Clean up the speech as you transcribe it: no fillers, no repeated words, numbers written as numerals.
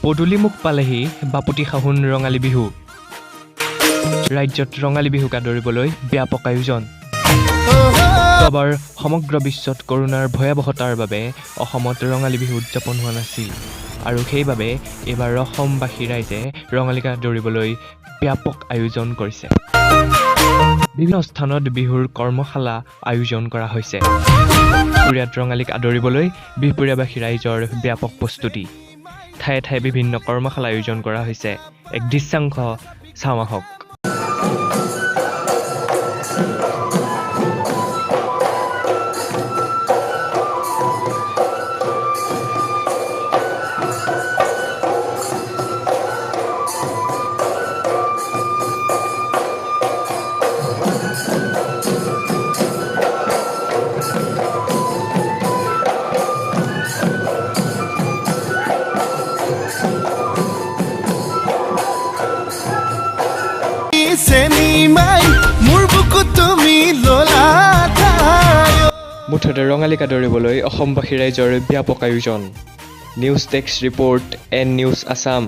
পদূলিমুখ পালেহি বাপুতি সাহোন ৰঙালী বিহু ৰাজ্যত ৰঙালী বিহুক আদৰিবলৈ ব্যাপক আয়োজন এবাৰ সমগ্ৰ বিশ্বত কৰোনাৰ ভয়াৱহতাৰ বাবে অসমত ৰঙালী বিহু উদযাপন হোৱা নাছিল আৰু সেইবাবে এবাৰ অসমবাসী ৰাইজে ৰঙালীক আদৰিবলৈ ব্যাপক আয়োজন কৰিছে বিভিন্ন স্থানত বিহুৰ কৰ্মশালা আয়োজন কৰা হৈছে বিহুৰীয়াত ৰঙালীক আদৰিবলৈ বিহুৰীয়াবাসী ৰাইজৰ ব্যাপক প্ৰস্তুতি ঠায়ে ঠায়ে বিভিন্ন কৰ্মশালা আয়োজন কৰা হৈছে এক দৃশ্যাংশ চাওঁ আহক মুঠতে ৰঙালীক আদৰিবলৈ অসমবাসী ৰাইজৰ ব্যাপক আয়োজন news desk report N news Assam